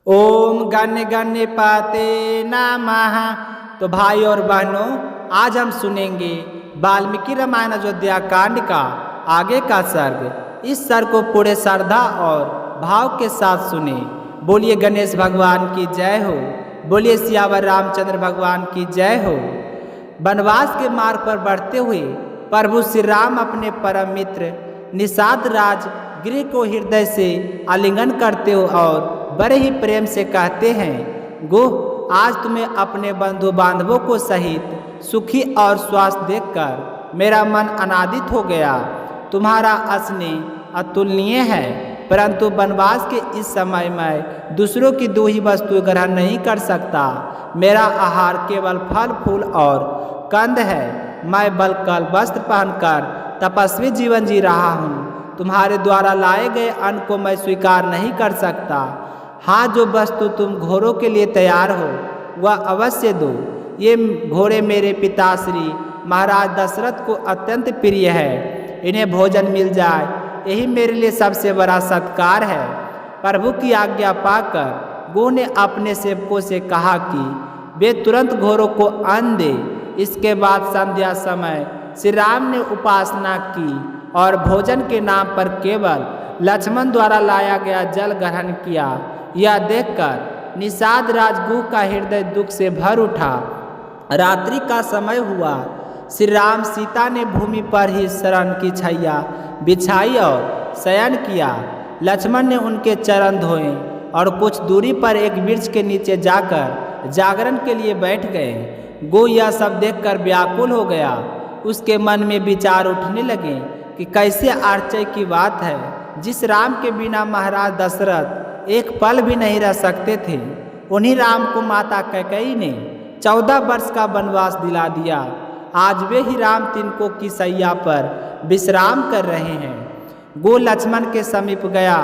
ओम गण्य गण्य पाते नमः। तो भाई और बहनों, आज हम सुनेंगे वाल्मीकि रामायण अयोध्या कांड का आगे का सर्ग। इस सर्ग को पूरे श्रद्धा और भाव के साथ सुने। बोलिए गणेश भगवान की जय हो, बोलिए सियावर रामचंद्र भगवान की जय हो। वनवास के मार्ग पर बढ़ते हुए प्रभु श्री राम अपने परम मित्र निषाद राज गृह को हृदय से आलिंगन करते हो और बड़े ही प्रेम से कहते हैं, गो आज तुम्हें अपने बंधु बांधवों को सहित सुखी और स्वस्थ देखकर मेरा मन आनंदित हो गया। तुम्हारा स्नेह अतुलनीय है, परंतु वनवास के इस समय मैं दूसरों की दो ही वस्तु ग्रहण नहीं कर सकता। मेरा आहार केवल फल फूल और कंद है। मैं बलकल वस्त्र पहनकर तपस्वी जीवन जी रहा हूँ। तुम्हारे द्वारा लाए गए अन्न को मैं स्वीकार नहीं कर सकता। हाँ, जो वस्तु तुम घोड़ों के लिए तैयार हो वह अवश्य दो। ये घोड़े मेरे पिताश्री महाराज दशरथ को अत्यंत प्रिय है। इन्हें भोजन मिल जाए यही मेरे लिए सबसे बड़ा सत्कार है। प्रभु की आज्ञा पाकर गो ने अपने सेवकों से कहा कि वे तुरंत घोड़ों को अन्न दे। इसके बाद संध्या समय श्री राम ने उपासना की और भोजन के नाम पर केवल लक्ष्मण द्वारा लाया गया जल ग्रहण किया। यह देखकर निषाद राजगुह का हृदय दुख से भर उठा। रात्रि का समय हुआ। श्री राम सीता ने भूमि पर ही शरण की छैया बिछाई और शयन किया। लक्ष्मण ने उनके चरण धोए और कुछ दूरी पर एक वृक्ष के नीचे जाकर जागरण के लिए बैठ गए। गो यह सब देखकर व्याकुल हो गया। उसके मन में विचार उठने लगे कि कैसे आश्चर्य की बात है, जिस राम के बिना महाराज दशरथ एक पल भी नहीं रह सकते थे, उन्हीं राम को माता कैकेयी ने 14 वर्ष का वनवास दिला दिया। आज वे ही राम तिनकों की सैया पर विश्राम कर रहे हैं। गो लक्ष्मण के समीप गया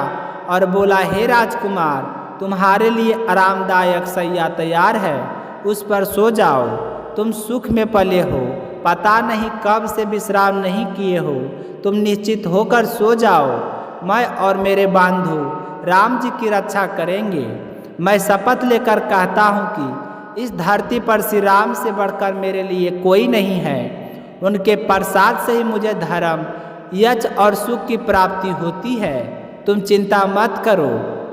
और बोला, हे राजकुमार, तुम्हारे लिए आरामदायक सैया तैयार है, उस पर सो जाओ। तुम सुख में पले हो, पता नहीं कब से विश्राम नहीं किए हो। तुम निश्चित होकर सो जाओ। मैं और मेरे बंधु राम जी की रक्षा करेंगे। मैं शपथ लेकर कहता हूँ कि इस धरती पर श्री राम से बढ़कर मेरे लिए कोई नहीं है। उनके प्रसाद से ही मुझे धर्म, यश और सुख की प्राप्ति होती है। तुम चिंता मत करो,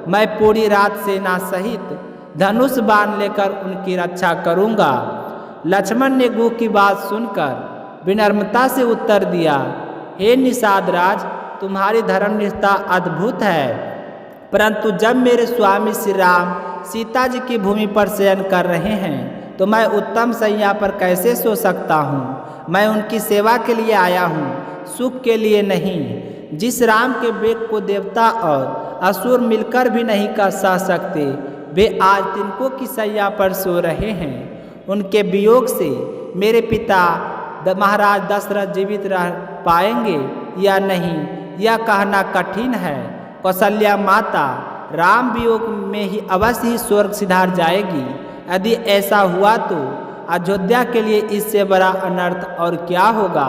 मैं पूरी रात सेना सहित धनुष बाण लेकर उनकी रक्षा करूँगा। लक्ष्मण ने गो की बात सुनकर विनम्रता से उत्तर दिया, हे निषाद राज, तुम्हारी धर्मनिष्ठा अद्भुत है, परंतु जब मेरे स्वामी श्री राम सीता जी की भूमि पर शयन कर रहे हैं तो मैं उत्तम शैया पर कैसे सो सकता हूँ। मैं उनकी सेवा के लिए आया हूँ, सुख के लिए नहीं। जिस राम के वेग को देवता और असुर मिलकर भी नहीं कर सह सकते, वे आज तिनको की शैया पर सो रहे हैं। उनके वियोग से मेरे पिता महाराज दशरथ जीवित रह पाएंगे या नहीं, यह कहना कठिन है। कौशल्या माता राम वियोग में ही अवश्य ही स्वर्ग सिधार जाएगी। यदि ऐसा हुआ तो अयोध्या के लिए इससे बड़ा अनर्थ और क्या होगा।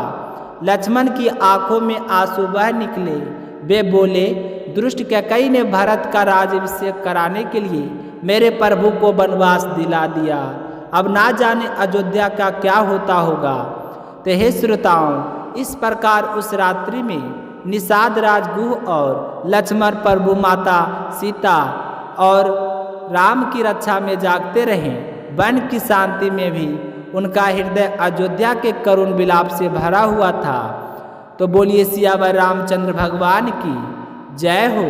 लक्ष्मण की आंखों में आंसू बह निकले। वे बोले, दुष्ट कैकेयी ने भरत का राज्याभिषेक कराने के लिए मेरे प्रभु को वनवास दिला दिया। अब ना जाने अयोध्या का क्या होता होगा। तो हे श्रोताओं, इस प्रकार उस रात्रि में निषाद राजगुह और लक्ष्मण प्रभु माता सीता और राम की रक्षा में जागते रहे। वन की शांति में भी उनका हृदय अयोध्या के करुण विलाप से भरा हुआ था। तो बोलिए सियावर रामचंद्र भगवान की जय हो।